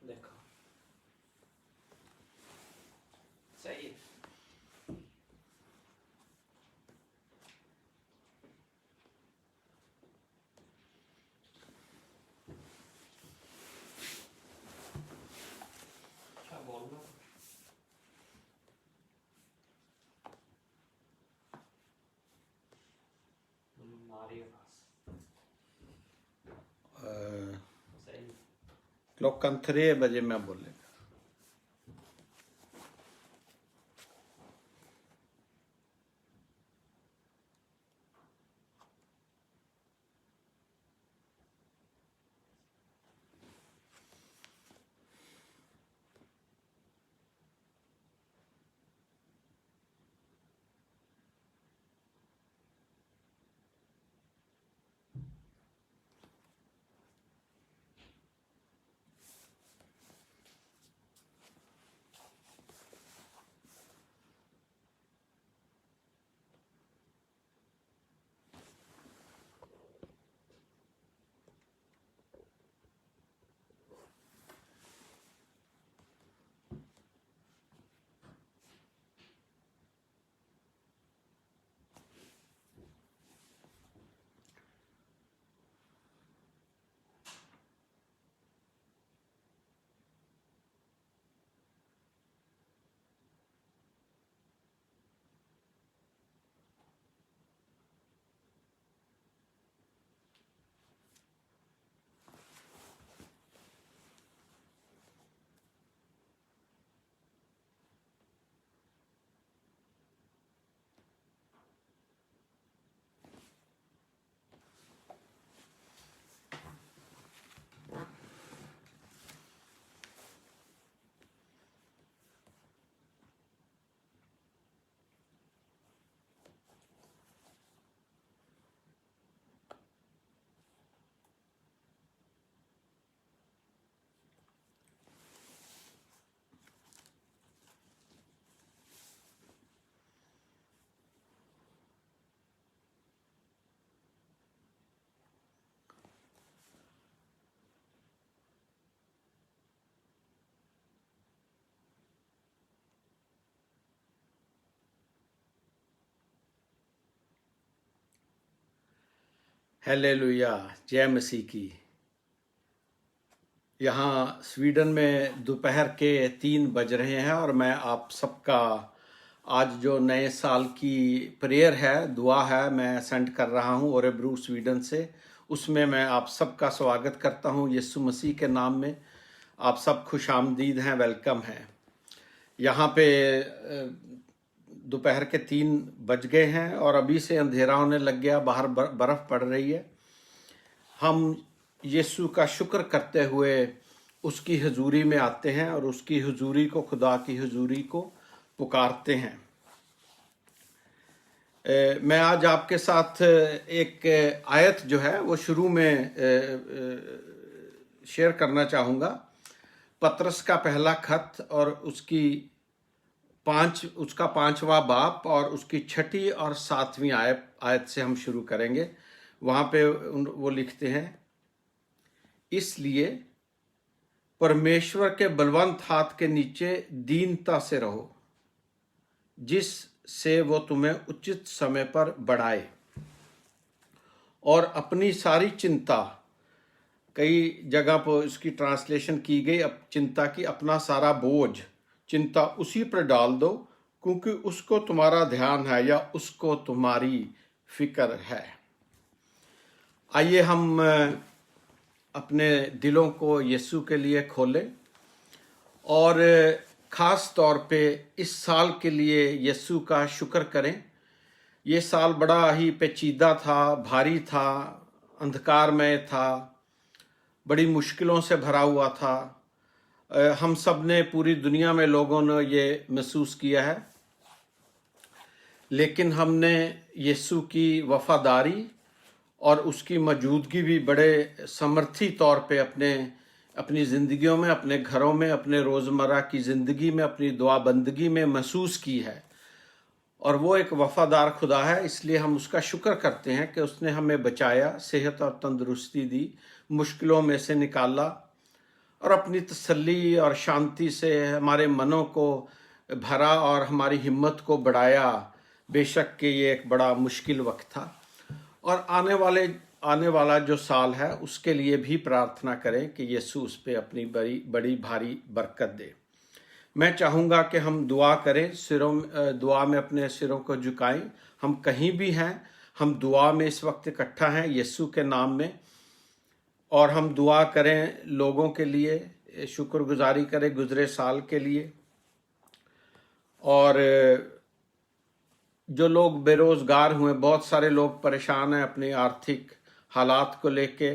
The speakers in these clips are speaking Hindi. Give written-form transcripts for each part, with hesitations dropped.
देखो सही है। क्या बोलना हमारे पास सही है। klockan 3 बजे मैं बोलेगा। हालेलुया, जय मसीह की। यहाँ स्वीडन में दोपहर के 3 बज रहे हैं और मैं आप सबका आज जो नए साल की प्रेयर है, दुआ है, मैं सेंड कर रहा हूँ ओरेब्रू स्वीडन से। उसमें मैं आप सबका स्वागत करता हूँ यीशु मसीह के नाम में। आप सब खुश आमदीद हैं, वेलकम हैं। यहाँ पे दोपहर के 3 बज गए हैं और अभी से अंधेरा होने लग गया, बाहर बर्फ पड़ रही है। हम यीशु का शुक्र करते हुए उसकी हुजूरी में आते हैं और उसकी हुजूरी को, खुदा की हुजूरी को पुकारते हैं। मैं आज आपके साथ एक आयत जो है वो शुरू में शेयर करना चाहूँगा। पतरस का पहला खत और उसका 5वां बाप और उसकी 6ठी और 7वीं आयत से हम शुरू करेंगे। वहाँ पे वो लिखते हैं, इसलिए परमेश्वर के बलवंत हाथ के नीचे दीनता से रहो, जिससे वो तुम्हें उचित समय पर बढ़ाए, और अपनी सारी चिंता, कई जगह पर इसकी ट्रांसलेशन की गई अब चिंता की, अपना सारा बोझ, चिंता उसी पर डाल दो, क्योंकि उसको तुम्हारा ध्यान है या उसको तुम्हारी फिक्र है। आइए हम अपने दिलों को यीशु के लिए खोलें और ख़ास तौर पे इस साल के लिए यीशु का शुक्र करें। ये साल बड़ा ही पेचीदा था, भारी था, अंधकारमय था, बड़ी मुश्किलों से भरा हुआ था। हम सब ने, पूरी दुनिया में लोगों ने ये महसूस किया है, लेकिन हमने यीशु की वफादारी और उसकी मौजूदगी भी बड़े समर्थी तौर पे अपनी ज़िंदगियों में, अपने घरों में, अपने रोज़मर्रा की ज़िंदगी में, अपनी दुआ बंदगी में महसूस की है। और वो एक वफादार खुदा है, इसलिए हम उसका शुक्र करते हैं कि उसने हमें बचाया, सेहत और तंदुरुस्ती दी, मुश्किलों में से निकाला, और अपनी तसल्ली और शांति से हमारे मनों को भरा और हमारी हिम्मत को बढ़ाया। बेशक कि ये एक बड़ा मुश्किल वक्त था, और आने वाला जो साल है उसके लिए भी प्रार्थना करें कि यीशु उस पर अपनी बड़ी भारी बरकत दे। मैं चाहूँगा कि हम दुआ करें, दुआ में अपने सिरों को झुकाएं। हम कहीं भी हैं, हम दुआ में इस वक्त इकट्ठा हैं यीशु के नाम में, और हम दुआ करें लोगों के लिए, शुक्रगुजारी करें गुजरे साल के लिए। और जो लोग बेरोजगार हुए, बहुत सारे लोग परेशान हैं अपने आर्थिक हालात को लेके,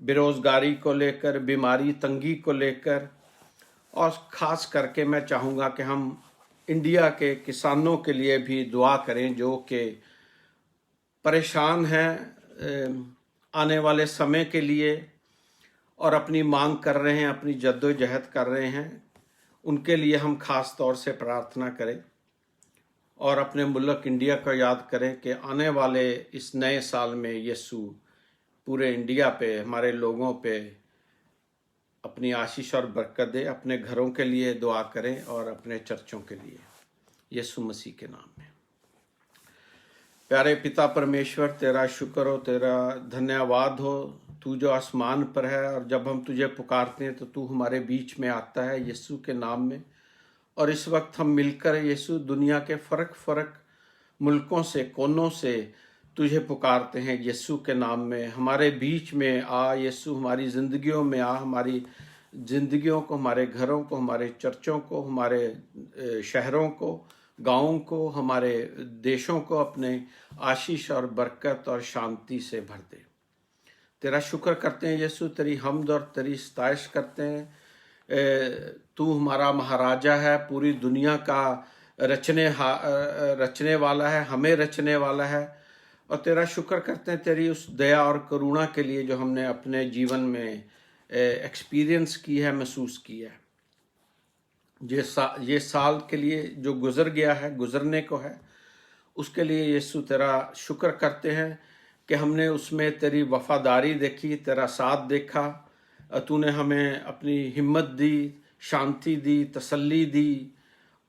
बेरोजगारी को लेकर, बीमारी तंगी को लेकर, और ख़ास करके मैं चाहूँगा कि हम इंडिया के किसानों के लिए भी दुआ करें जो कि परेशान हैं आने वाले समय के लिए और अपनी मांग कर रहे हैं, अपनी जद्दोजहद कर रहे हैं। उनके लिए हम ख़ास तौर से प्रार्थना करें और अपने मुल्क इंडिया को याद करें कि आने वाले इस नए साल में यीशु पूरे इंडिया पे, हमारे लोगों पे अपनी आशीष और बरकत दे। अपने घरों के लिए दुआ करें और अपने चर्चों के लिए, यीशु मसीह के नाम में। प्यारे पिता परमेश्वर, तेरा शुक्र हो, तेरा धन्यवाद हो, तू जो आसमान पर है, और जब हम तुझे पुकारते हैं तो तू हमारे बीच में आता है यीशु के नाम में। और इस वक्त हम मिलकर यीशु दुनिया के फ़र्क मुल्कों से, कोनों से तुझे पुकारते हैं यीशु के नाम में। हमारे बीच में आ यीशु, हमारी ज़िंदगियों में आ, हमारी ज़िंदगियों को, हमारे घरों को, हमारे चर्चों को, हमारे शहरों को, गाँवों को, हमारे देशों को अपने आशीष और बरकत और शांति से भर दे। तेरा शुक्र करते हैं यीशु, तेरी हमद और तेरी सताइश करते हैं। तू हमारा महाराजा है, पूरी दुनिया का रचने वाला है, हमें रचने वाला है। और तेरा शुक्र करते हैं तेरी उस दया और करुणा के लिए जो हमने अपने जीवन में एक्सपीरियंस की है, महसूस की है। ये साल के लिए जो गुजर गया है, गुजरने को है, उसके लिए यीशु तेरा शुक्र करते हैं कि हमने उसमें तेरी वफादारी देखी, तेरा साथ देखा। तूने हमें अपनी हिम्मत दी, शांति दी, तसल्ली दी,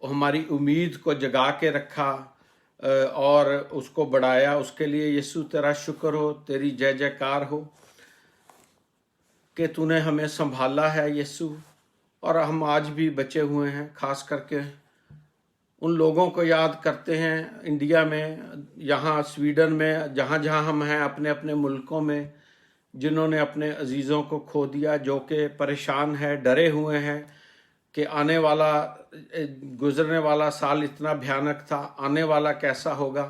और हमारी उम्मीद को जगा के रखा और उसको बढ़ाया। उसके लिए यीशु तेरा शुक्र हो, तेरी जय जयकार हो कि तूने हमें संभाला है यीशु। और हम आज भी बचे हुए हैं। खास करके उन लोगों को याद करते हैं इंडिया में, यहाँ स्वीडन में, जहाँ जहाँ हम हैं, अपने अपने मुल्कों में, जिन्होंने अपने अजीज़ों को खो दिया, जो कि परेशान है, डरे हुए हैं कि आने वाला, गुजरने वाला साल इतना भयानक था, आने वाला कैसा होगा।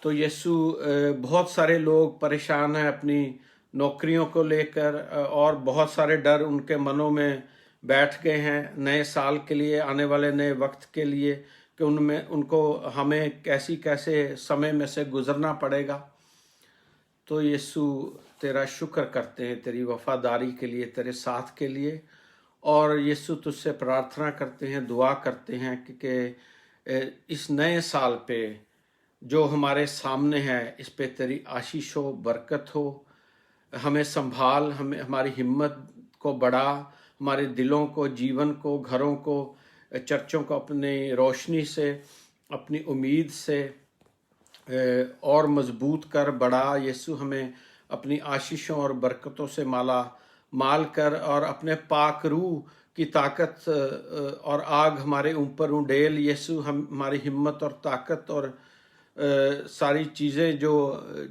तो यीशु, बहुत सारे लोग परेशान हैं अपनी नौकरियों को लेकर, और बहुत सारे डर उनके मनों में बैठ गए हैं नए साल के लिए, आने वाले नए वक्त के लिए, कि उनको हमें कैसे समय में से गुजरना पड़ेगा। तो यीशु तेरा शुक्र करते हैं तेरी वफादारी के लिए, तेरे साथ के लिए। और यीशु तुझसे प्रार्थना करते हैं, दुआ करते हैं कि इस नए साल पे जो हमारे सामने है, इस पे तेरी आशीष हो, बरकत हो। हमें संभाल, हमें हमारी हिम्मत को बढ़ा, हमारे दिलों को, जीवन को, घरों को, चर्चों को अपनी रोशनी से, अपनी उम्मीद से और मजबूत कर, बढ़ा। यीशु हमें अपनी आशीषों और बरकतों से माल कर, और अपने पाक रूह की ताकत और आग हमारे ऊपर उंडेल। यीशु हमारी हिम्मत और ताकत और सारी चीज़ें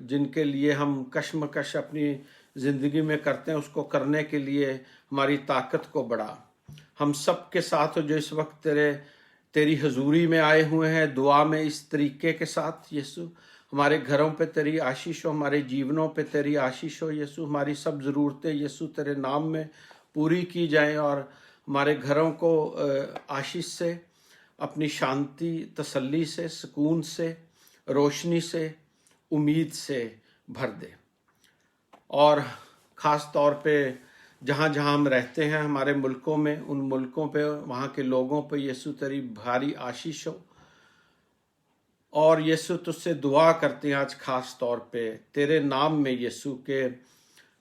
जिनके लिए हम कश्मकश अपनी ज़िंदगी में करते हैं, उसको करने के लिए हमारी ताकत को बढ़ा। हम सब के साथ हो जो इस वक्त तेरी हजूरी में आए हुए हैं, दुआ में इस तरीके के साथ। यीशु हमारे घरों पे तेरी आशीष हो, हमारे जीवनों पे तेरी आशीष हो। यीशु हमारी सब ज़रूरतें यीशु तेरे नाम में पूरी की जाएं, और हमारे घरों को आशीष से, अपनी शांति, तसल्ली से, सुकून से, रोशनी से, उम्मीद से भर दे। और ख़ास तौर पे जहाँ जहाँ हम रहते हैं हमारे मुल्कों में, उन मुल्कों पे, वहाँ के लोगों पे यीशु तेरी भारी आशीष हो। और यीशु तुझसे दुआ करते हैं आज ख़ास तौर पे तेरे नाम में यीशु के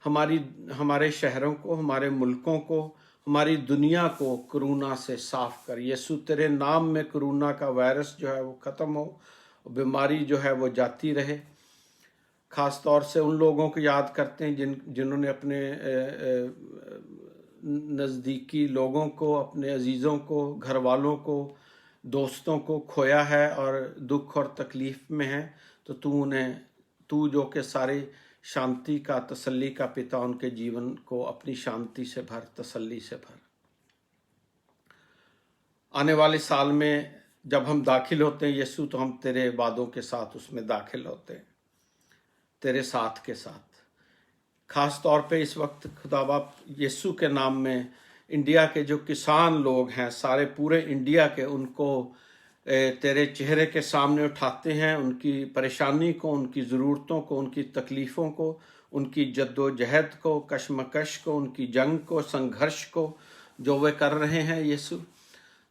हमारे शहरों को, हमारे मुल्कों को, हमारी दुनिया को कोरोना से साफ कर। यीशु तेरे नाम में कोरोना का वायरस जो है वो ख़त्म हो, बीमारी जो है वो जाती रहे। ख़ास तौर से उन लोगों को याद करते हैं जिन्होंने अपने नज़दीकी लोगों को, अपने अजीज़ों को, घर वालों को, दोस्तों को खोया है और दुख और तकलीफ़ में है। तो तू जो कि सारी शांति का, तसल्ली का पिता, उनके जीवन को अपनी शांति से भर, तसल्ली से भर। आने वाले साल में जब हम दाखिल होते हैं यीशु, तो हम तेरे वादों के साथ उसमें दाखिल होते हैं, तेरे साथ के साथ। ख़ास तौर पे इस वक्त खुदा बाप यीशु के नाम में इंडिया के जो किसान लोग हैं, सारे पूरे इंडिया के, उनको तेरे चेहरे के सामने उठाते हैं, उनकी परेशानी को, उनकी ज़रूरतों को, उनकी तकलीफ़ों को, उनकी जद्दोजहद को, कशमकश को, उनकी जंग को, संघर्ष को जो वे कर रहे हैं यीशु,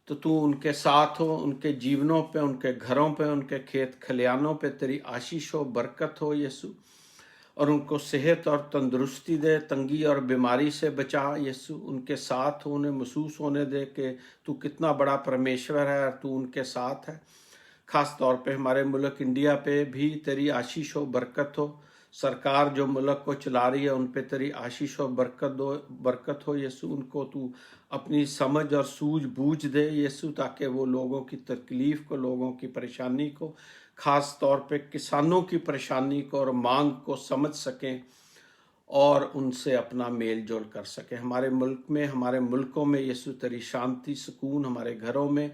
तो तू उनके साथ हो, उनके जीवनों पे, उनके घरों पे, उनके खेत खलियानों पे तेरी आशीष हो, बरकत हो यीशु, और उनको सेहत और तंदुरुस्ती दे, तंगी और बीमारी से बचा यीशु। उनके साथ हो, उन्हें महसूस होने दे कि तू कितना बड़ा परमेश्वर है और तू उनके साथ है। ख़ास तौर पे हमारे मुल्क इंडिया पे भी तेरी आशीष हो, बरकत हो। सरकार जो मुल्क को चला रही है उन पे तेरी आशीष हो, बरकत हो यीशु। उनको तू अपनी समझ और सूझबूझ दे यीशु, ताकि वो लोगों की तकलीफ़ को, लोगों की परेशानी को, ख़ास तौर पे किसानों की परेशानी को और मांग को समझ सकें और उनसे अपना मेल जोल कर सकें। हमारे मुल्क में, हमारे मुल्कों में यीशु तेरी शांति, सुकून, हमारे घरों में,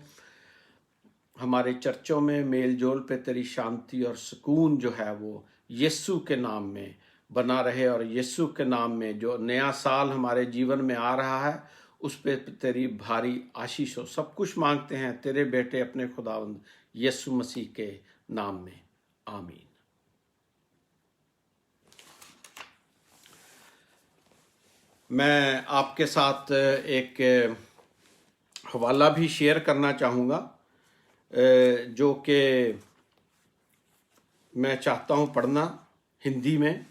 हमारे चर्चों में मेल जोल पे तेरी शांति और सुकून जो है वो यीशु के नाम में बना रहे। और यीशु के नाम में जो नया साल हमारे जीवन में आ रहा है उस पे तेरी भारी आशीष हो। सब कुछ मांगते हैं तेरे बेटे अपने खुदावंद यीशु मसीह के नाम में, आमीन। मैं आपके साथ एक हवाला भी शेयर करना चाहूँगा जो कि मैं चाहता हूँ पढ़ना हिंदी में।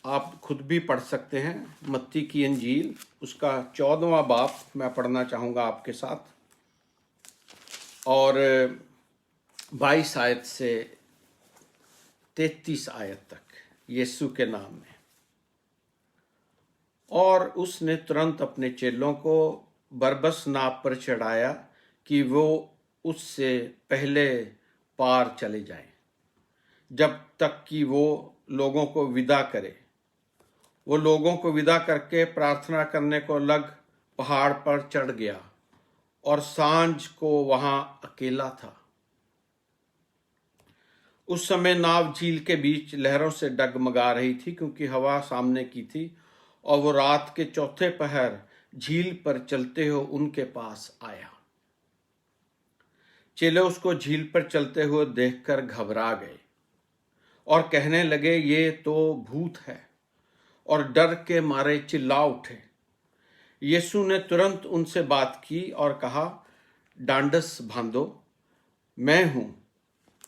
आप खुद भी पढ़ सकते हैं। मत्ती की इंजील उसका 14वां बाब मैं पढ़ना चाहूँगा आपके साथ, और 22 आयत से 33 आयत तक, यीशु के नाम में। और उसने तुरंत अपने चेलों को बरबस नाव पर चढ़ाया कि वो उससे पहले पार चले जाएं, जब तक कि वो लोगों को विदा करे। वो लोगों को विदा करके प्रार्थना करने को लग पहाड़ पर चढ़ गया और सांझ को वहां अकेला था। उस समय नाव झील के बीच लहरों से डगमगा रही थी, क्योंकि हवा सामने की थी, और वो रात के चौथे पहर झील पर चलते हुए उनके पास आया। चेले उसको झील पर चलते हुए देखकर घबरा गए और कहने लगे, ये तो भूत है, और डर के मारे चिल्ला उठे। यीशु ने तुरंत उनसे बात की और कहा, डांडस बांधो, मैं हूं,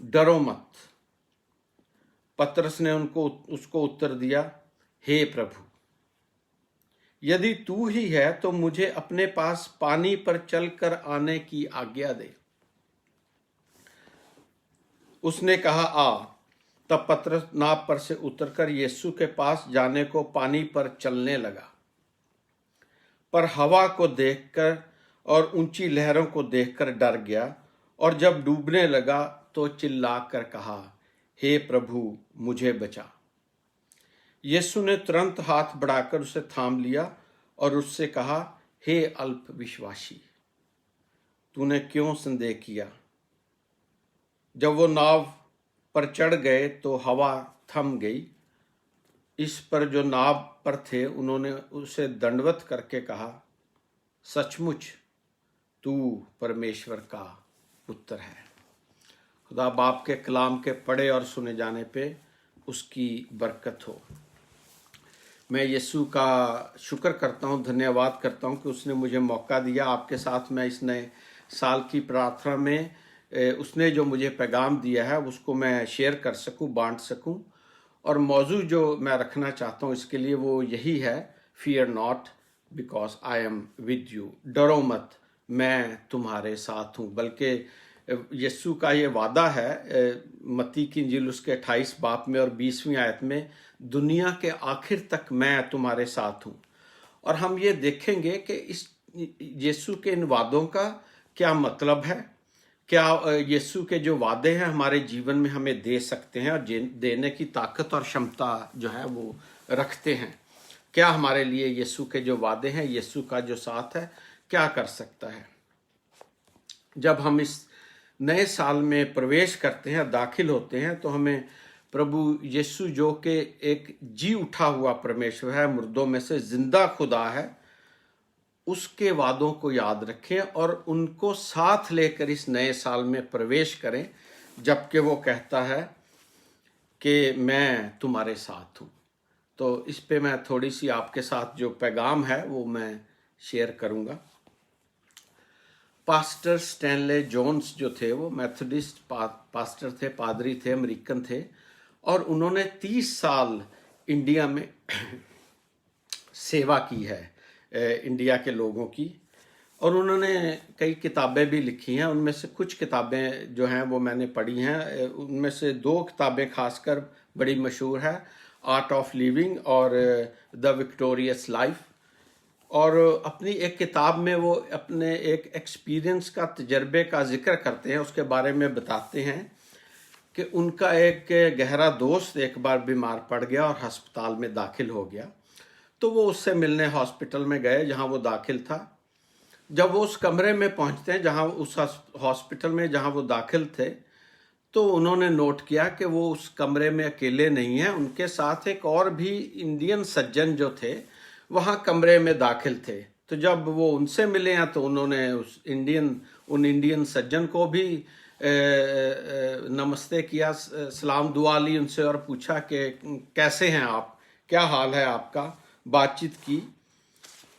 डरो मत। पतरस ने उसको उत्तर दिया, हे प्रभु, यदि तू ही है तो मुझे अपने पास पानी पर चलकर आने की आज्ञा दे। उसने कहा, आ। तब पतरस नाव पर से उतरकर यीशु के पास जाने को पानी पर चलने लगा, पर हवा को देखकर और ऊंची लहरों को देखकर डर गया, और जब डूबने लगा तो चिल्लाकर कहा, हे प्रभु, मुझे बचा। यीशु ने तुरंत हाथ बढ़ाकर उसे थाम लिया और उससे कहा, हे अल्प विश्वासी, तूने क्यों संदेह किया? जब वो नाव पर चढ़ गए तो हवा थम गई। इस पर जो नाव पर थे उन्होंने उसे दंडवत करके कहा, सचमुच तू परमेश्वर का पुत्र है। खुदा बाप के कलाम के पढ़े और सुने जाने पे उसकी बरकत हो। मैं यीशु का शुक्र करता हूँ, धन्यवाद करता हूँ कि उसने मुझे मौका दिया आपके साथ मैं इस नए साल की प्रार्थना में उसने जो मुझे पैगाम दिया है उसको मैं शेयर कर सकूं, बांट सकूं। और मौजू जो मैं रखना चाहता हूँ इसके लिए वो यही है, fear not because I am with you. डरो मत, मैं तुम्हारे साथ हूँ। बल्कि यीशु का ये वादा है मत्ती की इंजील उसके 28 बाब में और 20वीं आयत में, दुनिया के आखिर तक मैं तुम्हारे साथ हूँ। और हम ये देखेंगे कि इस यीशु के इन वादों का क्या मतलब है, क्या यीशु के जो वादे हैं हमारे जीवन में हमें दे सकते हैं और देने की ताकत और क्षमता जो है वो रखते हैं। क्या हमारे लिए यीशु के जो वादे हैं, यीशु का जो साथ है, क्या कर सकता है। जब हम इस नए साल में प्रवेश करते हैं, दाखिल होते हैं, तो हमें प्रभु यीशु जो कि एक जी उठा हुआ परमेश्वर है, मुर्दों में से जिंदा खुदा है, उसके वादों को याद रखें और उनको साथ लेकर इस नए साल में प्रवेश करें, जबकि वो कहता है कि मैं तुम्हारे साथ हूँ। तो इस पे मैं थोड़ी सी आपके साथ जो पैगाम है वो मैं शेयर करूँगा। पास्टर स्टैनले जोन्स जो थे वो मेथोडिस्ट पास्टर थे, पादरी थे, अमेरिकन थे, और उन्होंने 30 साल इंडिया में सेवा की है, इंडिया के लोगों की। और उन्होंने कई किताबें भी लिखी हैं। उनमें से कुछ किताबें जो हैं वो मैंने पढ़ी हैं। उनमें से 2 किताबें खासकर बड़ी मशहूर है, आर्ट ऑफ लिविंग और द विक्टोरियस लाइफ। और अपनी एक किताब में वो अपने एक एक्सपीरियंस का, तजर्बे का जिक्र करते हैं, उसके बारे में बताते हैं कि उनका एक गहरा दोस्त एक बार बीमार पड़ गया और अस्पताल में दाखिल हो गया। तो वो उससे मिलने हॉस्पिटल में गए जहां वो दाखिल था। जब वो उस कमरे में पहुंचते हैं, जहां उस हॉस्पिटल में जहां वो दाखिल थे, तो उन्होंने नोट किया कि वो उस कमरे में अकेले नहीं हैं, उनके साथ एक और भी इंडियन सज्जन जो थे वहां कमरे में दाखिल थे। तो जब वो उनसे मिले हैं तो उन्होंने उन इंडियन सज्जन को भी नमस्ते किया, सलाम दुआ ली उनसे और पूछा कि कैसे हैं आप, क्या हाल है आपका, बातचीत की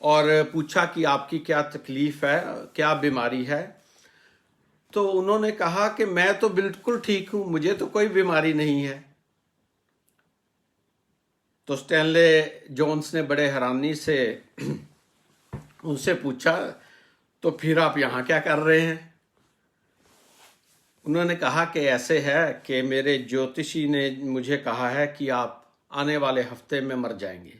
और पूछा कि आपकी क्या तकलीफ है, क्या बीमारी है। तो उन्होंने कहा कि मैं तो बिल्कुल ठीक हूं, मुझे तो कोई बीमारी नहीं है। तो स्टैनले जोन्स ने बड़े हैरानी से उनसे पूछा, तो फिर आप यहां क्या कर रहे हैं? उन्होंने कहा कि ऐसे है कि मेरे ज्योतिषी ने मुझे कहा है कि आप आने वाले हफ्ते में मर जाएंगे,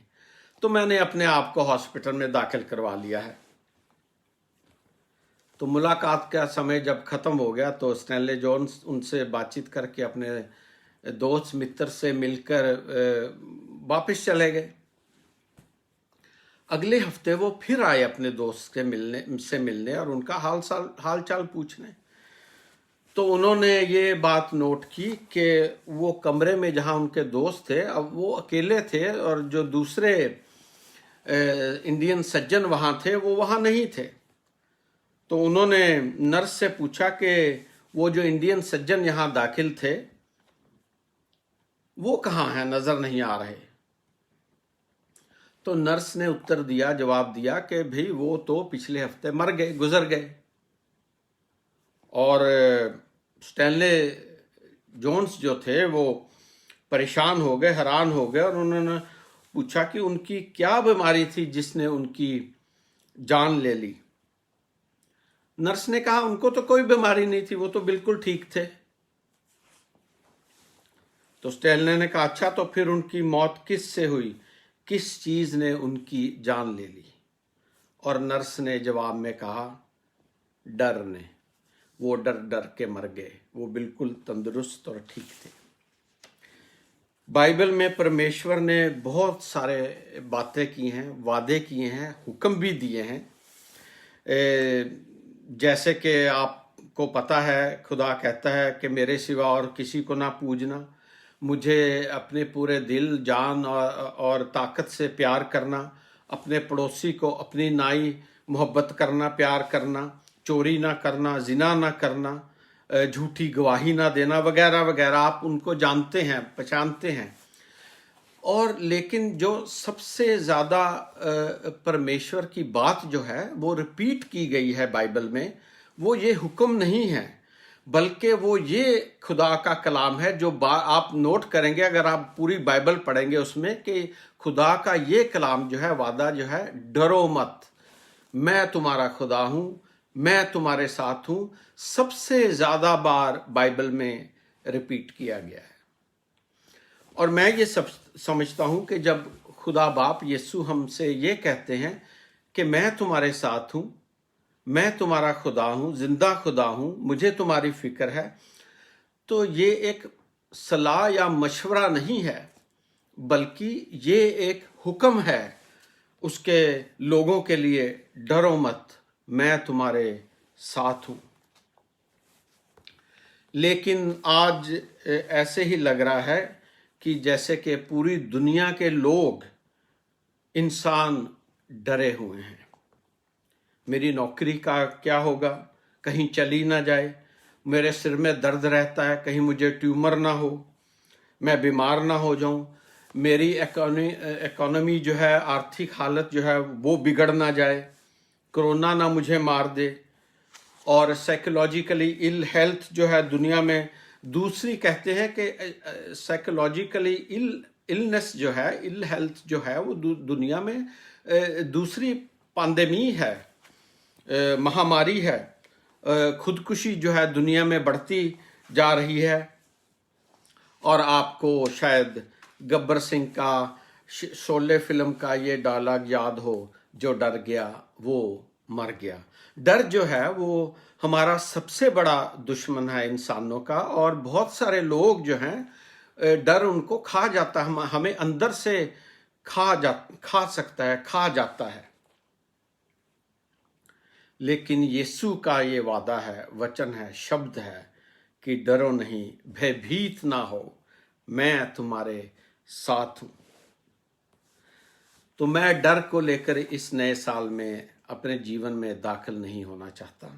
तो मैंने अपने आप को हॉस्पिटल में दाखिल करवा लिया है। तो मुलाकात का समय जब खत्म हो गया तो स्टैनले जोन्स उनसे बातचीत करके अपने दोस्त मित्र से मिलकर वापस चले गए। अगले हफ्ते वो फिर आए अपने दोस्त से मिलने और उनका हाल चाल पूछने। तो उन्होंने ये बात नोट की कि वो कमरे में जहां उनके दोस्त थे, अब वो अकेले थे और जो दूसरे इंडियन सज्जन वहां थे वो वहां नहीं थे। तो उन्होंने नर्स से पूछा कि वो जो इंडियन सज्जन यहां दाखिल थे वो कहाँ हैं, नजर नहीं आ रहे। तो नर्स ने उत्तर दिया, जवाब दिया कि भाई वो तो पिछले हफ्ते मर गए, गुजर गए। और स्टैनले जोन्स जो थे वो परेशान हो गए, हैरान हो गए और उन्होंने पूछा कि उनकी क्या बीमारी थी जिसने उनकी जान ले ली। नर्स ने कहा उनको तो कोई बीमारी नहीं थी, वो तो बिल्कुल ठीक थे। तो स्टैनले ने कहा अच्छा, तो फिर उनकी मौत किस से हुई, किस चीज ने उनकी जान ले ली? और नर्स ने जवाब में कहा डर ने। वो डर डर के मर गए, वो बिल्कुल तंदुरुस्त और ठीक थे। बाइबल में परमेश्वर ने बहुत सारे बातें की हैं, वादे किए हैं, हुक्म भी दिए हैं। जैसे कि आपको पता है, खुदा कहता है कि मेरे सिवा और किसी को ना पूजना, मुझे अपने पूरे दिल, जान और ताकत से प्यार करना, अपने पड़ोसी को अपनी नाई मोहब्बत करना, प्यार करना, चोरी ना करना, जिना ना करना, झूठी गवाही ना देना, वगैरह वगैरह। आप उनको जानते हैं, पहचानते हैं। और लेकिन जो सबसे ज़्यादा परमेश्वर की बात जो है वो रिपीट की गई है बाइबल में, वो ये हुक्म नहीं है, बल्कि वो ये खुदा का कलाम है जो आप नोट करेंगे अगर आप पूरी बाइबल पढ़ेंगे उसमें कि खुदा का ये कलाम जो है, वादा जो है, डरो मत, मैं तुम्हारा खुदा हूं, मैं तुम्हारे साथ हूं, सबसे ज्यादा बार बाइबल में रिपीट किया गया है। और मैं ये सब समझता हूं कि जब खुदा बाप यीशु हमसे ये कहते हैं कि मैं तुम्हारे साथ हूं, मैं तुम्हारा खुदा हूं, जिंदा खुदा हूं, मुझे तुम्हारी फिक्र है, तो ये एक सलाह या मशवरा नहीं है, बल्कि ये एक हुक्म है उसके लोगों के लिए, डरो मत, मैं तुम्हारे साथ हूं। लेकिन आज ऐसे ही लग रहा है कि जैसे कि पूरी दुनिया के लोग, इंसान डरे हुए हैं। मेरी नौकरी का क्या होगा, कहीं चली ना जाए, मेरे सिर में दर्द रहता है, कहीं मुझे ट्यूमर ना हो, मैं बीमार ना हो जाऊं, मेरी इकोनॉमी जो है, आर्थिक हालत जो है वो बिगड़ ना जाए, कोरोना ना मुझे मार दे। और साइकोलॉजिकली इल हेल्थ जो है दुनिया में, दूसरी कहते हैं कि साइकोलॉजिकली इलनेस जो है, इल हेल्थ जो है वो दुनिया में दूसरी पैंडेमी है, महामारी है, खुदकुशी जो है दुनिया में बढ़ती जा रही है। और आपको शायद गब्बर सिंह का शोले फिल्म का ये डायलॉग याद हो, जो डर गया वो मर गया। डर जो है वो हमारा सबसे बड़ा दुश्मन है इंसानों का, और बहुत सारे लोग जो हैं डर उनको खा जाता है, हमें अंदर से खा सकता है, खा जाता है। लेकिन यीशु का ये वादा है, वचन है, शब्द है कि डरो नहीं, भयभीत ना हो, मैं तुम्हारे साथ हूं। तो मैं डर को लेकर इस नए साल में अपने जीवन में दाखिल नहीं होना चाहता।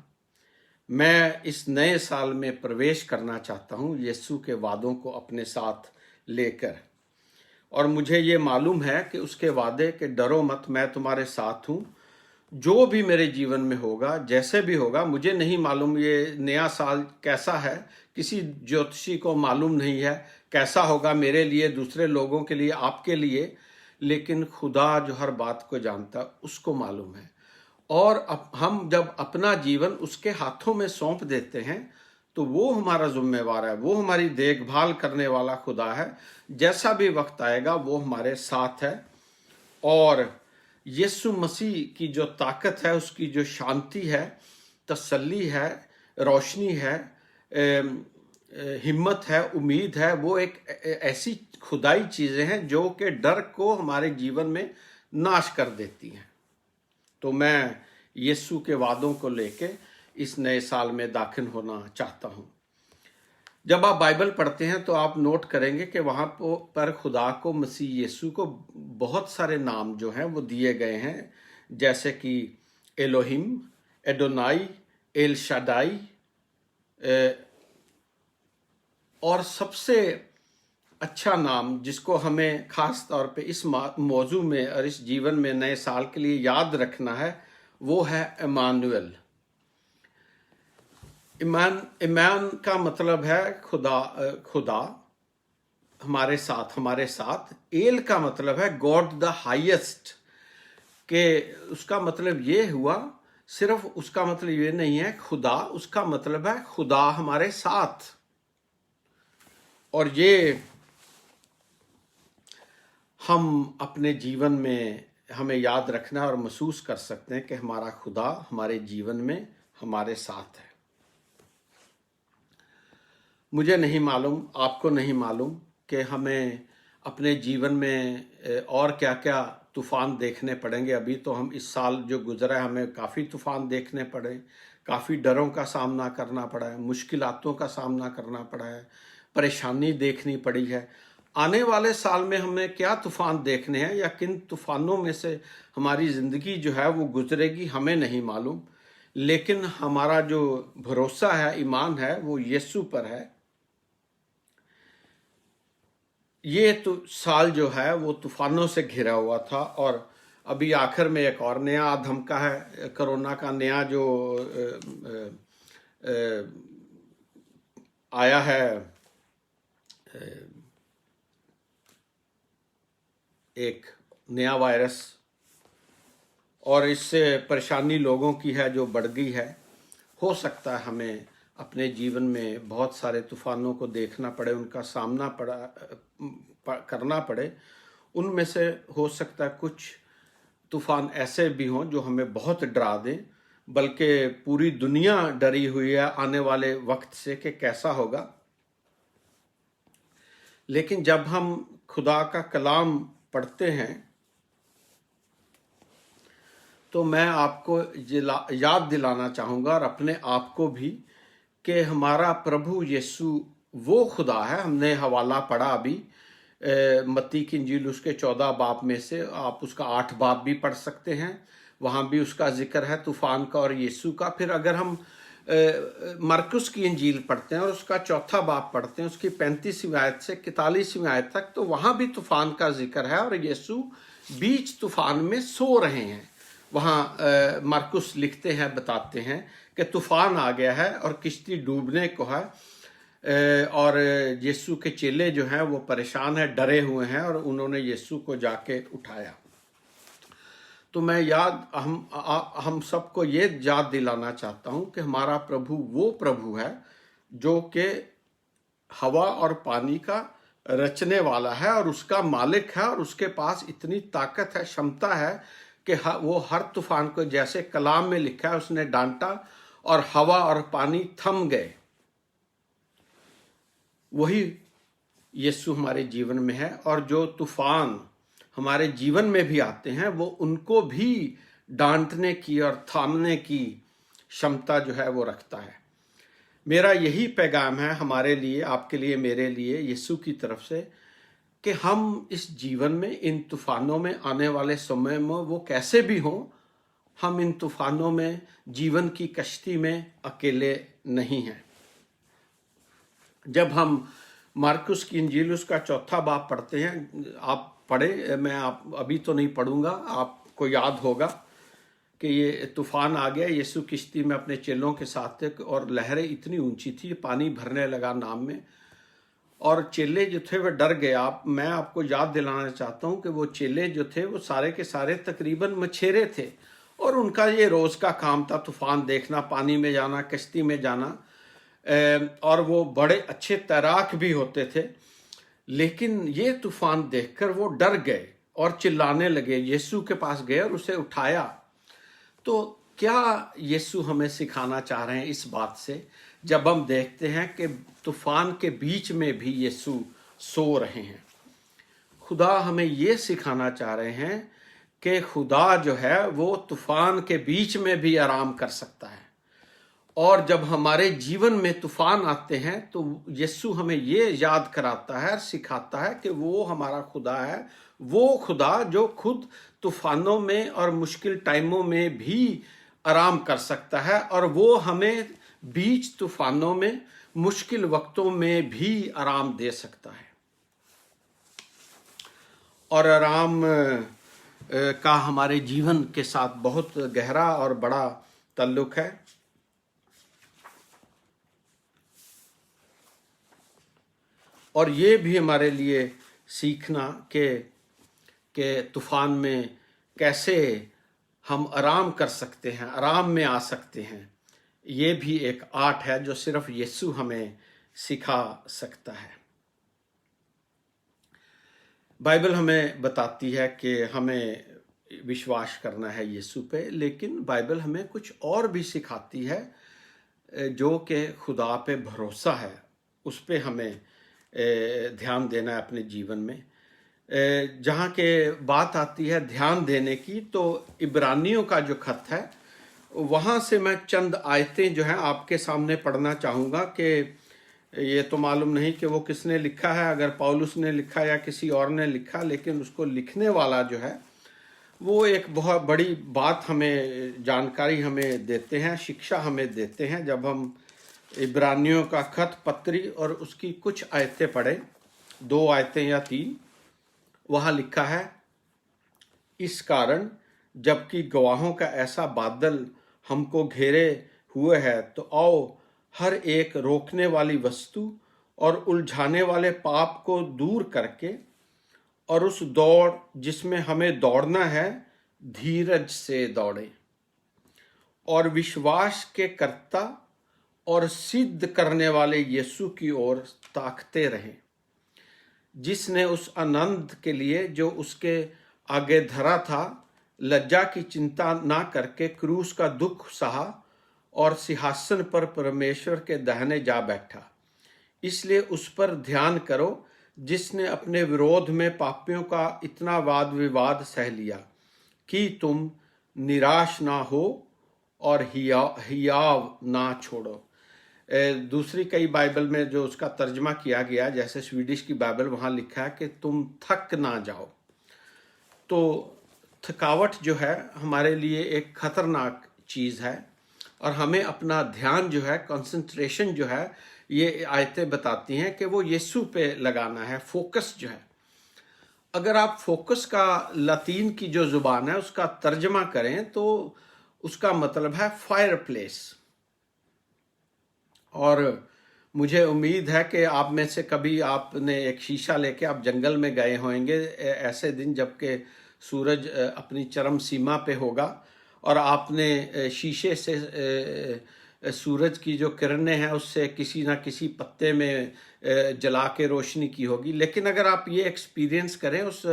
मैं इस नए साल में प्रवेश करना चाहता हूं यीशु के वादों को अपने साथ लेकर। और मुझे ये मालूम है कि उसके वादे के डरो मत, मैं तुम्हारे साथ हूं। जो भी मेरे जीवन में होगा, जैसे भी होगा, मुझे नहीं मालूम ये नया साल कैसा है, किसी ज्योतिषी को मालूम नहीं है कैसा होगा मेरे लिए, दूसरे लोगों के लिए, आपके लिए, लेकिन खुदा जो हर बात को जानता उसको मालूम है। और हम जब अपना जीवन उसके हाथों में सौंप देते हैं तो वो हमारा जिम्मेवार है, वो हमारी देखभाल करने वाला खुदा है। जैसा भी वक्त आएगा वो हमारे साथ है। और यीशु मसीह की जो ताकत है, उसकी जो शांति है, तसल्ली है, रोशनी है, हिम्मत है, उम्मीद है, वो एक ऐसी खुदाई चीजें हैं जो कि डर को हमारे जीवन में नाश कर देती हैं। तो मैं यीशु के वादों को लेके इस नए साल में दाखिल होना चाहता हूं। जब आप बाइबल पढ़ते हैं तो आप नोट करेंगे कि वहां पर खुदा को, मसीह यीशु को बहुत सारे नाम जो हैं वो दिए गए हैं, जैसे कि एलोहिम, एडोनाई, एल शादाई, और सबसे अच्छा नाम जिसको हमें खास तौर पे इस मौजू में और इस जीवन में नए साल के लिए याद रखना है, वो है इमानुएल। ईमान का मतलब है खुदा हमारे साथ। एल का मतलब है गॉड द हाईएस्ट, के उसका मतलब ये हुआ, सिर्फ उसका मतलब ये नहीं है खुदा, उसका मतलब है खुदा हमारे साथ। और ये हम अपने जीवन में हमें याद रखना और महसूस कर सकते हैं कि हमारा खुदा हमारे जीवन में हमारे साथ है। मुझे नहीं मालूम, आपको नहीं मालूम कि हमें अपने जीवन में और क्या क्या तूफान देखने पड़ेंगे। अभी तो हम इस साल जो गुजरा है हमें काफ़ी तूफान देखने पड़े, काफ़ी डरों का सामना करना पड़ा है, मुश्किलातों का सामना करना पड़ा है, परेशानी देखनी पड़ी है। आने वाले साल में हमें क्या तूफान देखने हैं या किन तूफानों में से हमारी ज़िंदगी जो है वो गुजरेगी, हमें नहीं मालूम। लेकिन हमारा जो भरोसा है, ईमान है, वो यीशु पर है। ये तो साल जो है वो तूफानों से घिरा हुआ था, और अभी आखिर में एक और नया धमका है, कोरोना का नया जो आया है एक नया वायरस, और इससे परेशानी लोगों की है जो बढ़ गई है। हो सकता है हमें अपने जीवन में बहुत सारे तूफानों को देखना पड़े, उनका सामना करना पड़े। उनमें से हो सकता है कुछ तूफान ऐसे भी हों जो हमें बहुत डरा दें, बल्कि पूरी दुनिया डरी हुई है आने वाले वक्त से कि कैसा होगा। लेकिन जब हम खुदा का कलाम पढ़ते हैं तो मैं आपको याद दिलाना चाहूँगा और अपने आप को भी कि हमारा प्रभु यीशु वो खुदा है। हमने हवाला पढ़ा अभी मत्ती की इंजील उसके 14 बाब में से, आप उसका 8 बाब भी पढ़ सकते हैं, वहाँ भी उसका जिक्र है तूफान का और यीशु का। फिर अगर हम मरकुस की इंजील पढ़ते हैं और उसका 4 बाब पढ़ते हैं, उसकी 35वीं आयत से 41वीं आयत तक, तो वहाँ भी तूफान का जिक्र है और यीशु बीच तूफान में सो रहे हैं। वहाँ मरकुस लिखते हैं, बताते हैं कि तूफान आ गया है और किश्ती डूबने को है, और यीशु के चेले जो हैं वो परेशान हैं, डरे हुए हैं, और उन्होंने यीशु को जाके उठाया। तो मैं हम सबको ये याद दिलाना चाहता हूँ कि हमारा प्रभु वो प्रभु है जो कि हवा और पानी का रचने वाला है और उसका मालिक है, और उसके पास इतनी ताकत है, क्षमता है कि वो हर तूफान को, जैसे कलाम में लिखा है, उसने डांटा और हवा और पानी थम गए। वही यीशु हमारे जीवन में है, और जो तूफान हमारे जीवन में भी आते हैं वो उनको भी डांटने की और थामने की क्षमता जो है वो रखता है। मेरा यही पैगाम है हमारे लिए, आपके लिए, मेरे लिए, यीशु की तरफ से, कि हम इस जीवन में इन तूफानों में, आने वाले समय में वो कैसे भी हों, हम इन तूफानों में, जीवन की कश्ती में अकेले नहीं हैं। जब हम मार्कुस की इंजील उसका 4 बाब पढ़ते हैं, आप पढ़े, मैं अभी तो नहीं पढ़ूंगा, आपको याद होगा कि ये तूफान आ गया, यीशु किश्ती में अपने चेलों के साथ थे और लहरें इतनी ऊंची थी, पानी भरने लगा नाव में, और चेले जो थे वो डर गए। मैं आपको याद दिलाना चाहता हूँ कि वो चेले जो थे वो सारे के सारे तकरीबन मछेरे थे, और उनका ये रोज का काम था तूफान देखना, पानी में जाना, कश्ती में जाना, और वो बड़े अच्छे तैराक भी होते थे। लेकिन ये तूफान देखकर वो डर गए और चिल्लाने लगे, यीशु के पास गए और उसे उठाया। तो क्या यीशु हमें सिखाना चाह रहे हैं इस बात से, जब हम देखते हैं कि तूफान के बीच में भी यीशु सो रहे हैं? खुदा हमें ये सिखाना चाह रहे हैं कि खुदा जो है वो तूफान के बीच में भी आराम कर सकता है। और जब हमारे जीवन में तूफान आते हैं तो यीशु हमें ये याद कराता है, सिखाता है कि वो हमारा खुदा है, वो खुदा जो खुद तूफानों में और मुश्किल टाइमों में भी आराम कर सकता है, और वो हमें बीच तूफानों में, मुश्किल वक्तों में भी आराम दे सकता है। और आराम का हमारे जीवन के साथ बहुत गहरा और बड़ा ताल्लुक है। और ये भी हमारे लिए सीखना कि तूफान में कैसे हम आराम कर सकते हैं, आराम में आ सकते हैं, ये भी एक आर्ट है जो सिर्फ यीशु हमें सिखा सकता है। बाइबल हमें बताती है कि हमें विश्वास करना है यीशु पे, लेकिन बाइबल हमें कुछ और भी सिखाती है, जो कि खुदा पे भरोसा है, उस पे हमें ध्यान देना है अपने जीवन में। जहाँ के बात आती है ध्यान देने की, तो इब्रानियों का जो खत है वहाँ से मैं चंद आयतें जो हैं आपके सामने पढ़ना चाहूँगा, कि ये तो मालूम नहीं कि वो किसने लिखा है, अगर पौलुस ने लिखा या किसी और ने लिखा, लेकिन उसको लिखने वाला जो है वो एक बहुत बड़ी बात हमें, जानकारी हमें देते हैं, शिक्षा हमें देते हैं। जब हम इब्रानियों का खत पत्री और उसकी कुछ आयतें पढ़े, 2 आयतें या 3, वहाँ लिखा है, इस कारण जबकि गवाहों का ऐसा बादल हमको घेरे हुए है, तो आओ हर एक रोकने वाली वस्तु और उलझाने वाले पाप को दूर करके और उस दौड़ जिसमें हमें दौड़ना है धीरज से दौड़े और विश्वास के कर्ता और सिद्ध करने वाले यीशु की ओर ताकते रहें, जिसने उस आनंद के लिए जो उसके आगे धरा था लज्जा की चिंता ना करके क्रूस का दुख सहा और सिंहासन पर परमेश्वर के दाहिने जा बैठा। इसलिए उस पर ध्यान करो जिसने अपने विरोध में पापियों का इतना वाद विवाद सह लिया कि तुम निराश ना हो और हियाव ना छोड़ो। दूसरी कई बाइबल में जो उसका तर्जमा किया गया, जैसे स्वीडिश की बाइबल, वहाँ लिखा है कि तुम थक ना जाओ। तो थकावट जो है हमारे लिए एक खतरनाक चीज़ है और हमें अपना ध्यान जो है, कंसंट्रेशन जो है, ये आयतें बताती हैं कि वो यीशु पे लगाना है, फोकस जो है। अगर आप फोकस का लतीन की जो जुबान है उसका तर्जमा करें तो उसका मतलब है फायर प्लेस। और मुझे उम्मीद है कि आप में से कभी आपने एक शीशा लेके आप जंगल में गए होंगे ऐसे दिन जबकि सूरज अपनी चरम सीमा पे होगा और आपने शीशे से सूरज की जो किरणें हैं उससे किसी ना किसी पत्ते में जला के रोशनी की होगी। लेकिन अगर आप ये एक्सपीरियंस करें, उस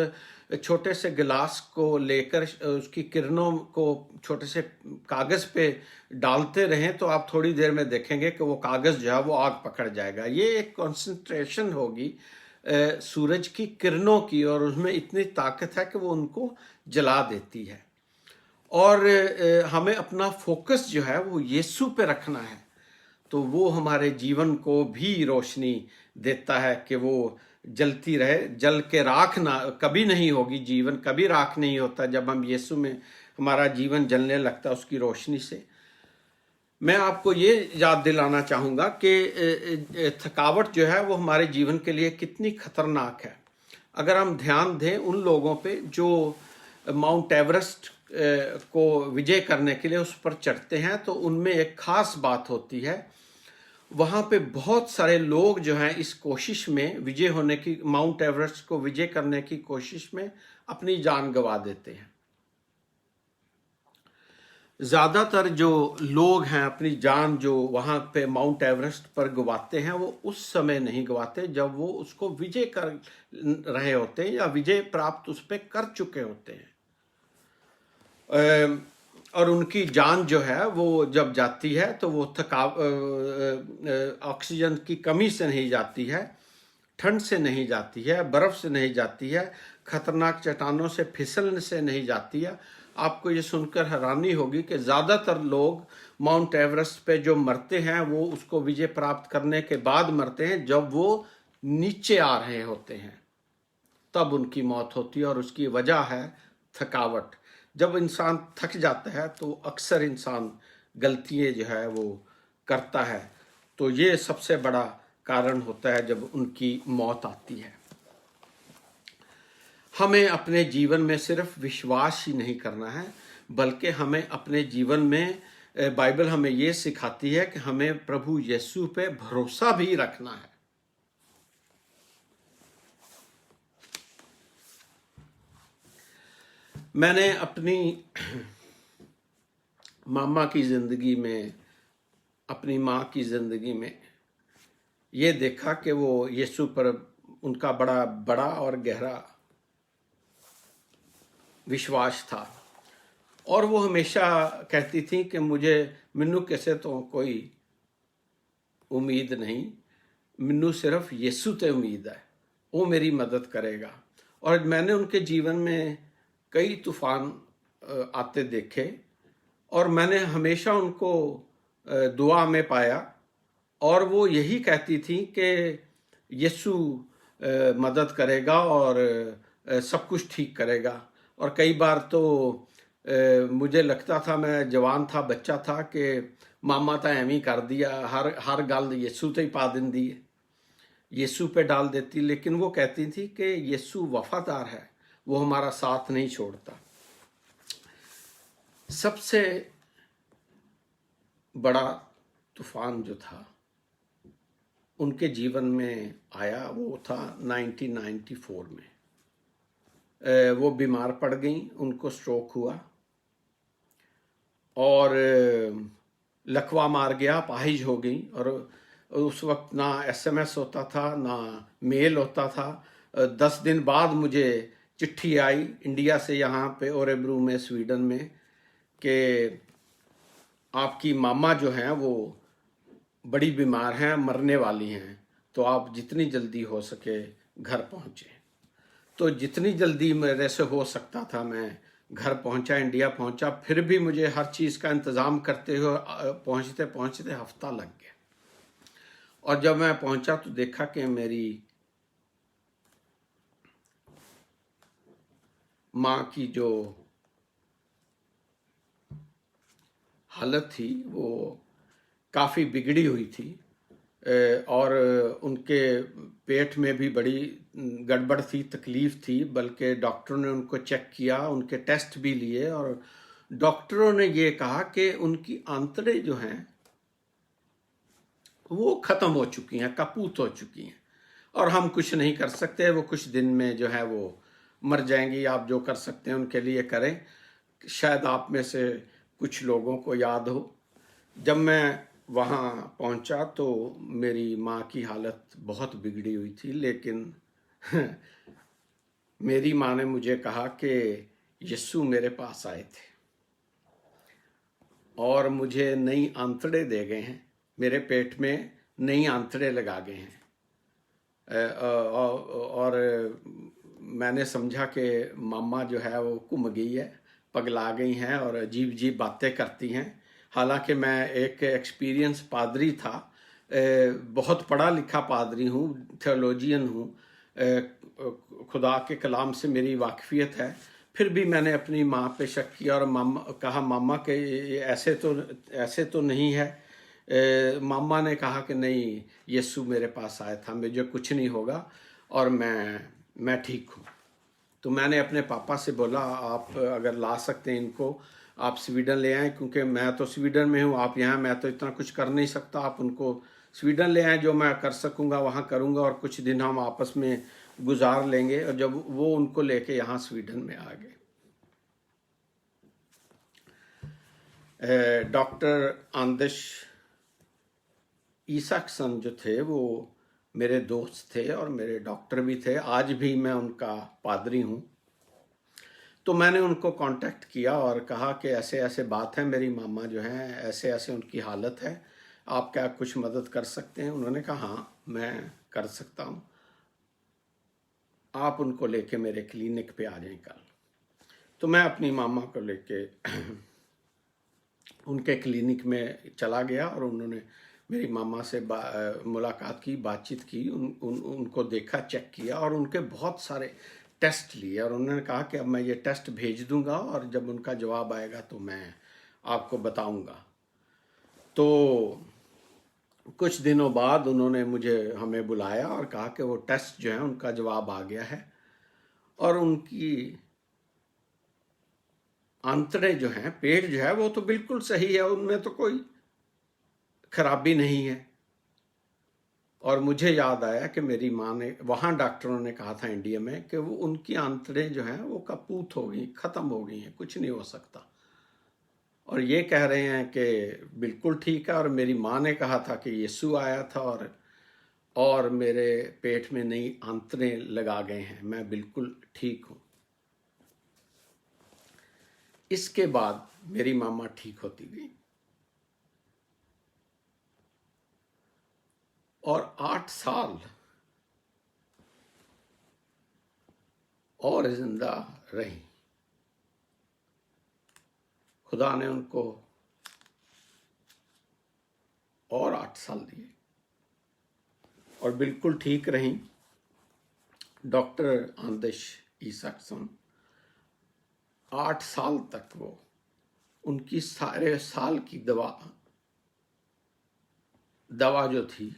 छोटे से गिलास को लेकर उसकी किरणों को छोटे से कागज़ पे डालते रहें तो आप थोड़ी देर में देखेंगे कि वो कागज़ जो है वो आग पकड़ जाएगा। ये एक कंसंट्रेशन होगी सूरज की किरणों की और उसमें इतनी ताकत है कि वो उनको जला देती है। और हमें अपना फोकस जो है वो यीशु पे रखना है तो वो हमारे जीवन को भी रोशनी देता है कि वो जलती रहे। जल के राख ना कभी नहीं होगी, जीवन कभी राख नहीं होता जब हम यीशु में हमारा जीवन जलने लगता है उसकी रोशनी से। मैं आपको ये याद दिलाना चाहूँगा कि थकावट जो है वो हमारे जीवन के लिए कितनी खतरनाक है। अगर हम ध्यान दें उन लोगों पे जो माउंट एवरेस्ट को विजय करने के लिए उस पर चढ़ते हैं तो उनमें एक खास बात होती है, वहाँ पे बहुत सारे लोग जो हैं इस कोशिश में विजय होने की, माउंट एवरेस्ट को विजय करने की कोशिश में अपनी जान गंवा देते हैं। ज़्यादातर जो लोग हैं अपनी जान जो वहाँ पे माउंट एवरेस्ट पर गंवाते हैं वो उस समय नहीं गंवाते जब वो उसको विजय कर रहे होते हैं या विजय प्राप्त उस पर कर चुके होते हैं। और उनकी जान जो है वो जब जाती है तो वो ऑक्सीजन की कमी से नहीं जाती है, ठंड से नहीं जाती है, बर्फ़ से नहीं जाती है, खतरनाक चट्टानों से फिसलने से नहीं जाती है। आपको ये सुनकर हैरानी होगी कि ज़्यादातर लोग माउंट एवरेस्ट पे जो मरते हैं वो उसको विजय प्राप्त करने के बाद मरते हैं, जब वो नीचे आ रहे होते हैं तब उनकी मौत होती है। और उसकी वजह है थकावट। जब इंसान थक जाता है तो अक्सर इंसान गलतियाँ जो है वो करता है, तो ये सबसे बड़ा कारण होता है जब उनकी मौत आती है। हमें अपने जीवन में सिर्फ विश्वास ही नहीं करना है बल्कि हमें अपने जीवन में बाइबल हमें ये सिखाती है कि हमें प्रभु यीशु पे भरोसा भी रखना है। मैंने अपनी मामा की ज़िंदगी में, अपनी माँ की ज़िंदगी में ये देखा कि वो यीशु पर उनका बड़ा बड़ा और गहरा विश्वास था और वो हमेशा कहती थी कि मैनू किसे तो कोई उम्मीद नहीं, मैनू सिर्फ यीशु ते उम्मीद है, वो मेरी मदद करेगा। और मैंने उनके जीवन में कई तूफान आते देखे और मैंने हमेशा उनको दुआ में पाया और वो यही कहती थी कि यीशु मदद करेगा और सब कुछ ठीक करेगा। और कई बार तो मुझे लगता था, मैं जवान था, बच्चा था, कि मामा तो एवं ही कर दिया, हर गल यीशु ते ही पा देंदी है, यीशु पे डाल देती। लेकिन वो कहती थी कि यीशु वफादार है, वो हमारा साथ नहीं छोड़ता। सबसे बड़ा तूफान जो था उनके जीवन में आया वो था 1994 में। वो बीमार पड़ गई, उनको स्ट्रोक हुआ और लकवा मार गया, अपाहिज हो गई। और उस वक्त ना SMS होता था ना मेल होता था। 10 दिन बाद मुझे चिट्ठी आई इंडिया से, यहाँ पे ओरेब्रू में स्वीडन में, कि आपकी मामा जो हैं वो बड़ी बीमार हैं, मरने वाली हैं, तो आप जितनी जल्दी हो सके घर पहुँचे। तो जितनी जल्दी मेरे से हो सकता था मैं घर पहुंचा, इंडिया पहुंचा। फिर भी मुझे हर चीज़ का इंतज़ाम करते हुए पहुंचते पहुंचते हफ्ता लग गया। और जब मैं पहुंचा तो देखा कि मेरी माँ की जो हालत थी वो काफ़ी बिगड़ी हुई थी और उनके पेट में भी बड़ी गड़बड़ थी, तकलीफ थी। बल्कि डॉक्टरों ने उनको चेक किया, उनके टेस्ट भी लिए और डॉक्टरों ने ये कहा कि उनकी आंतड़ें जो हैं वो ख़त्म हो चुकी हैं, कपूत हो चुकी हैं और हम कुछ नहीं कर सकते, वो कुछ दिन में जो है वो मर जाएंगी। आप जो कर सकते हैं उनके लिए करें। शायद आप में से कुछ लोगों को याद हो, जब मैं वहाँ पहुँचा तो मेरी माँ की हालत बहुत बिगड़ी हुई थी। लेकिन मेरी माँ ने मुझे कहा कि यीशु मेरे पास आए थे और मुझे नई आंतड़ें दे गए हैं, मेरे पेट में नई आंतड़ें लगा गए हैं। और मैंने समझा कि मामा जो है वो घूम गई है, पगला गई हैं और अजीब अजीब बातें करती हैं। हालांकि मैं एक एक्सपीरियंस पादरी था, बहुत पढ़ा लिखा पादरी हूँ, थियोलॉजियन हूँ, खुदा के कलाम से मेरी वाकफियत है। फिर भी मैंने अपनी माँ पे शक किया और मामा के ऐसे तो नहीं है। मामा ने कहा कि नहीं, यीशु मेरे पास आया था, मुझे कुछ नहीं होगा और मैं ठीक हूँ। तो मैंने अपने पापा से बोला, आप अगर ला सकते हैं इनको, आप स्वीडन ले आएँ, क्योंकि मैं तो स्वीडन में हूँ, आप यहाँ, मैं तो इतना कुछ कर नहीं सकता। आप उनको स्वीडन ले आएँ, जो मैं कर सकूँगा वहाँ करूँगा और कुछ दिन हम आपस में गुजार लेंगे। और जब वो उनको लेके यहाँ स्वीडन में आ गए, डॉक्टर आंदश ईसाकसन जो थे वो मेरे दोस्त थे और मेरे डॉक्टर भी थे। आज भी मैं उनका पादरी हूँ। तो मैंने उनको कांटेक्ट किया और कहा कि ऐसे ऐसे बात है, मेरी मामा जो हैं ऐसे ऐसे उनकी हालत है, आप क्या कुछ मदद कर सकते हैं? उन्होंने कहा हाँ, मैं कर सकता हूँ, आप उनको लेके मेरे क्लिनिक पे आ जाएं कल। तो मैं अपनी मामा को लेके उनके क्लिनिक में चला गया और उन्होंने मेरी मामा से मुलाकात की, बातचीत की, उनको देखा, चेक किया और उनके बहुत सारे टेस्ट लिए और उन्होंने कहा कि अब मैं ये टेस्ट भेज दूंगा और जब उनका जवाब आएगा तो मैं आपको बताऊंगा। तो कुछ दिनों बाद उन्होंने हमें बुलाया और कहा कि वो टेस्ट जो है उनका जवाब आ गया है और उनकी आंतड़ें जो हैं, पेट जो है वो तो बिल्कुल सही है, उनमें तो कोई खराबी नहीं है। और मुझे याद आया कि मेरी माँ ने, वहाँ डॉक्टरों ने कहा था इंडिया में कि वो उनकी आंतड़ें जो हैं वो कपूत हो गई, ख़त्म हो गई हैं, कुछ नहीं हो सकता। और ये कह रहे हैं कि बिल्कुल ठीक है। और मेरी माँ ने कहा था कि यीशु आया था और मेरे पेट में नई आंतड़ें लगा गए हैं, मैं बिल्कुल ठीक हूँ। इसके बाद मेरी मामा ठीक होती गई और 8 साल और जिंदा रही। खुदा ने उनको और 8 साल दिए और बिल्कुल ठीक रही। डॉक्टर आंदश ईसाकसन 8 साल तक वो उनकी सारे साल की दवा जो थी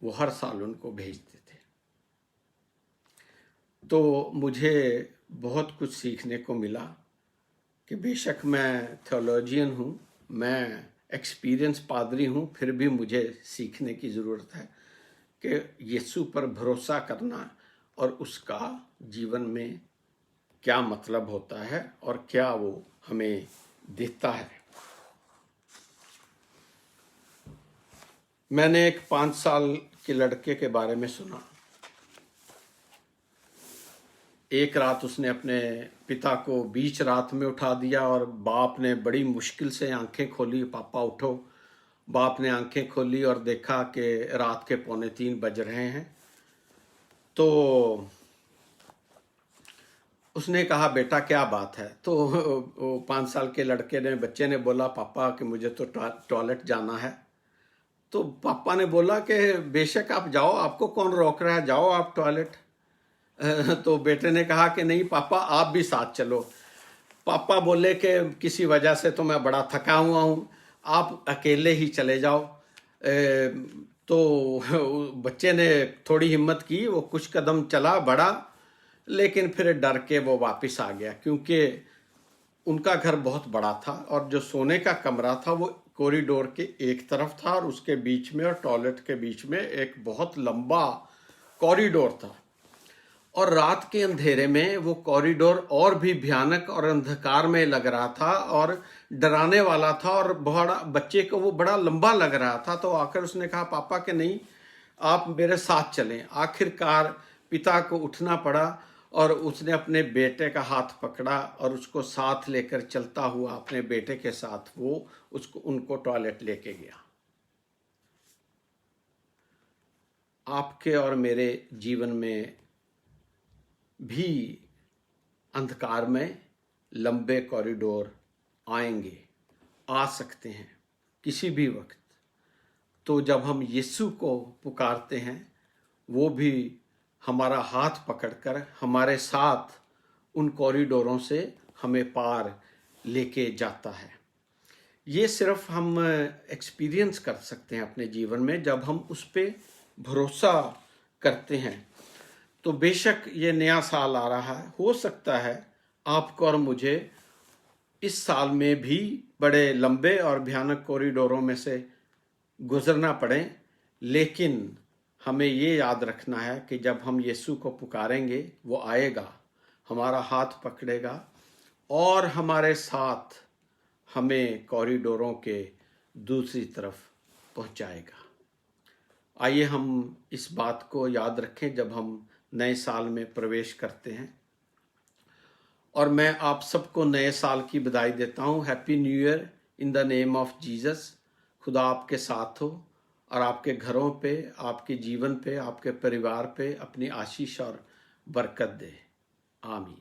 वो हर साल उनको भेजते थे। तो मुझे बहुत कुछ सीखने को मिला कि बेशक मैं थियोलॉजियन हूँ, मैं एक्सपीरियंस पादरी हूँ, फिर भी मुझे सीखने की ज़रूरत है कि यीशु पर भरोसा करना और उसका जीवन में क्या मतलब होता है और क्या वो हमें देता है। मैंने एक 5 साल के लड़के के बारे में सुना। एक रात उसने अपने पिता को बीच रात में उठा दिया और बाप ने बड़ी मुश्किल से आंखें खोली, पापा उठो। बाप ने आंखें खोली और देखा कि रात के 2:45 बज रहे हैं। तो उसने कहा, बेटा क्या बात है? तो वो 5 साल के बच्चे ने बोला, पापा कि मुझे तो टॉयलेट जाना है। तो पापा ने बोला कि बेशक आप जाओ, आपको कौन रोक रहा है, जाओ आप टॉयलेट। तो बेटे ने कहा कि नहीं पापा, आप भी साथ चलो। पापा बोले कि किसी वजह से तो मैं बड़ा थका हुआ हूँ, आप अकेले ही चले जाओ। तो बच्चे ने थोड़ी हिम्मत की, वो कुछ कदम चला, बढ़ा, लेकिन फिर डर के वो वापस आ गया, क्योंकि उनका घर बहुत बड़ा था और जो सोने का कमरा था वो कॉरिडोर के एक तरफ था और उसके बीच में और टॉयलेट के बीच में एक बहुत लंबा कॉरिडोर था। और रात के अंधेरे में वो कॉरिडोर और भी भयानक और अंधकार में लग रहा था और डराने वाला था और बच्चे को वो बड़ा लंबा लग रहा था। तो आखिर उसने कहा, पापा के नहीं, आप मेरे साथ चलें। आखिरकार पिता को उठना पड़ा और उसने अपने बेटे का हाथ पकड़ा और उसको साथ लेकर चलता हुआ अपने बेटे के साथ वो उनको टॉयलेट लेके गया। आपके और मेरे जीवन में भी अंधकार में लंबे कॉरिडोर आएंगे, आ सकते हैं किसी भी वक्त। तो जब हम यीशु को पुकारते हैं, वो भी हमारा हाथ पकड़कर हमारे साथ उन कॉरिडोरों से हमें पार लेके जाता है। ये सिर्फ हम एक्सपीरियंस कर सकते हैं अपने जीवन में जब हम उस पर भरोसा करते हैं। तो बेशक ये नया साल आ रहा है, हो सकता है आपको और मुझे इस साल में भी बड़े लंबे और भयानक कॉरिडोरों में से गुजरना पड़े, लेकिन हमें ये याद रखना है कि जब हम यीशु को पुकारेंगे, वो आएगा, हमारा हाथ पकड़ेगा और हमारे साथ हमें कॉरिडोरों के दूसरी तरफ पहुंचाएगा। आइए हम इस बात को याद रखें जब हम नए साल में प्रवेश करते हैं। और मैं आप सबको नए साल की बधाई देता हूँ। Happy new year in the name of Jesus. खुदा आपके साथ हो और आपके घरों पे, आपके जीवन पे, आपके परिवार पे अपनी आशीष और बरकत दे। आमीन।